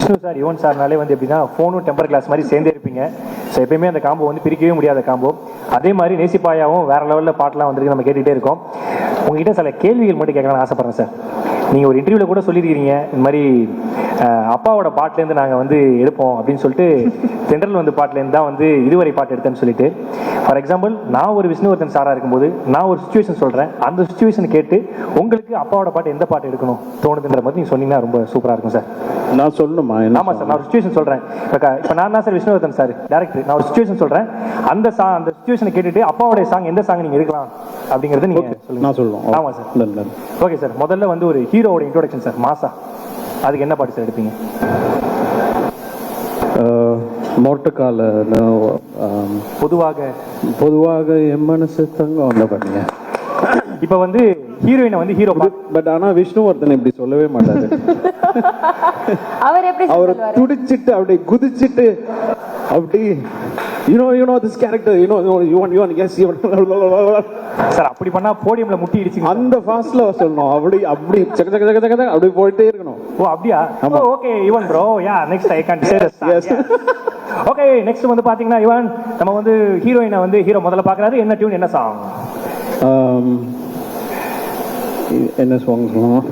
Vishnu sir Yuvan சார்னாலே வந்து எப்படின்னா ஃபோனும் டெம்பர் கிளாஸ் மாதிரி சேர்ந்தே இருப்பீங்க. ஸோ எப்பயுமே அந்த காம்போ வந்து பிரிக்கவே முடியாத காம்போ. அதே மாதிரி நேசிப்பாயாவும் வேற லெவலில் பாட்டெலாம் வந்துருக்கு, நம்ம கேட்டுகிட்டே இருக்கோம். உங்ககிட்ட சில கேள்விகள் மட்டும் கேட்கலாம்னு ஆசைப்பட்றேன் சார். நீங்கள் ஒரு இன்டர்வியூவில் கூட சொல்லியிருக்கிறீங்க, இந்த மாதிரி அப்பாவோட பாட்டிலேருந்து நாங்கள் வந்து எடுப்போம் அப்படின்னு சொல்லிட்டு ஜென்ரல் வந்து பாட்டிலேருந்து தான் வந்து இதுவரை பாட்டு எடுத்தேன்னு சொல்லிட்டு. ஃபார் எக்ஸாம்பிள், நான் ஒரு விஷ்ணுவர்தன் சாராக இருக்கும்போது நான் ஒரு சுச்சுவேஷன் சொல்கிறேன், அந்த சுச்சுவேஷன் கேட்டு உங்களுக்கு அப்பாவோட பாட்டு எந்த பாட்டு எடுக்கணும் தோணுதுன்ற மாதிரி நீங்கள் சொன்னீங்கன்னா ரொம்ப சூப்பராக இருக்கும் சார். நான் சொல்லணுமா? ஆமாம் சார், நான் ஒரு சுச்சுவேஷன் சொல்கிறேன். இப்போ நான் தான் சார் விஷ்ணுவர்தன் சார் டேரக்டர், நான் ஒரு சுச்சுவேஷன் சொல்கிறேன், அந்த சுச்சுவேஷனை கேட்டுட்டு அப்பாவோட சாங் எந்த சாங் நீங்கள் எடுக்கலாம் அப்படிங்கிறது நீங்கள் சொல்லுங்கள். நான் சொல்லுவோம். ஆமாம் சார். ஓகே சார், முதல்ல வந்து ஒரு ஹீரோவோட இன்ட்ரோடக்ஷன் சார், மாசா. அதுக்கு என்ன பாட்டு சார் எடுப்பீங்க? மோட்டக்கால பொதுவாக என் மனசு தங்கம் அந்த பாட்டுங்க. இப்போ வந்து ஹீரோயினை வந்து ஹீரோ, பட் ஆனா விஷ்ணுவர்தன் இப்படி சொல்லவே மாட்டாரு. அவர் துடிச்சிட்டு அப்படியே குதிச்சிட்டு அப்படி you know this character, you want yes sir அப்படி பண்ணா போடியம்ல முட்டி இடிச்சு அந்த ஃபாஸ்ட்ல சொல்லணும். அப்படி சக சக சக சக அப்படி போயிட்டே இருக்கணும். ஓ அப்படியா? Okay Yuvan bro, yeah next I can't say this. Okay, next வந்து பாத்தீங்கன்னா யுவன், நம்ம வந்து ஹீரோயினை வந்து ஹீரோ முதல்ல பாக்குறாரு, என்ன டியூன் என்ன சாங்? என்ன சாங் சொல்லுவோம்?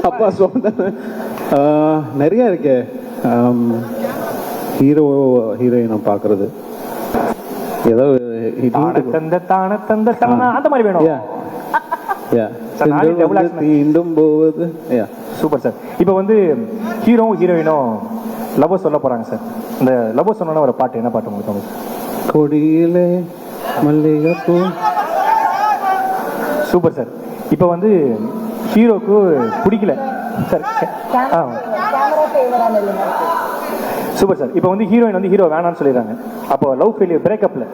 அப்பா சாங் தானே நிறைய இருக்கே. ஹீரோயினை பார்க்கறது ஏதோ தந்த அந்த மாதிரி வேணும். Super sir. இப்போ வந்து ஹீரோவும் ஹீரோயினும் லவ் சொல்ல போறாங்க சார். இந்த லவ் சொன்ன ஒரு பாட்டு என்ன பாட்டு உங்களுக்கு தோணுது? கொடியிலே மல்லிகைப்பூ. Super sir. இப்போ வந்து ஹீரோக்கு பிடிக்கல சார். Super sir. இப்போ வந்து ஹீரோயின் வந்து ஹீரோ வேணான்னு சொல்லிடுறாங்க, அப்போ லவ் ஃபெயிலியர் பிரேக்கப்ல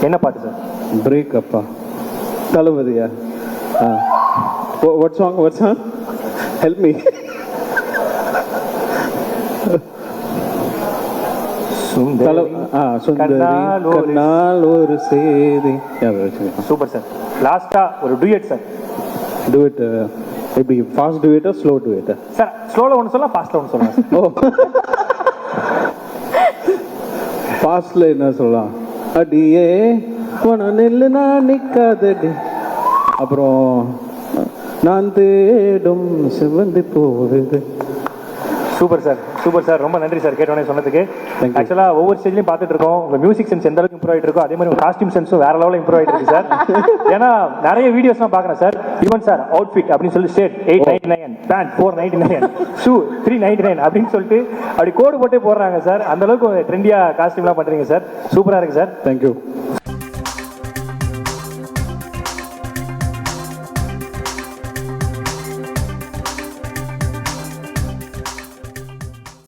என்ன பாட்டு சார்? பிரேக்கப்பா தளபதியா? What song help me. ஒரு சேதி. Super sir. லாஸ்டா ஒரு டூயட் சார். டூயட் எப்படி? ஃபாஸ்ட் டூயட்டா ஸ்லோ டூயட்டா சார்? ஸ்லோல ஒன்னு சொல்லலாம், ஃபாஸ்ட்ல ஒன்னு சொல்லலாம். ஓ ஃபாஸ்ட்ல என்ன சொல்லலாம்? அடியே உன நெல்லு நான் நிக்காதடி, அப்புறம் நான் தேடும் சிவந்து போகுது. Super sir, super sir. ரொம்ப நன்றி சார் கேட்டோன்னே சொன்னதுக்கு. ஆக்சுவலா ஒவ்வொரு ஸ்டேஜ்லையும் பார்த்துட்டு இருக்கோம், உங்க மியூசிக் சென்ஸ் எந்த அளவுக்கு இம்ப்ரூவ் ஆகிட்டு இருக்கோ அதே மாதிரி உங்க காஸ்டியூம் சென்ஸும் வேற லெவலில் இம்ப்ரூவ் ஆகிட்டு இருக்கு சார். ஏன்னா நிறைய வீடியோஸ்லாம் பார்க்குறேன் சார், யுவன் சார் அவுட்ஃபிட் அப்படின்னு சொல்லி ஸ்டேட் 899, பேண்ட் 499, ஷூ 399 அப்படின்னு சொல்லிட்டு அப்படி கோடு போட்டே போடுறாங்க சார். அந்த அளவுக்கு ட்ரெண்டியா காஸ்டியூம்லாம் பண்றீங்க சார். சூப்பரா இருக்கு சார். தேங்க்யூ.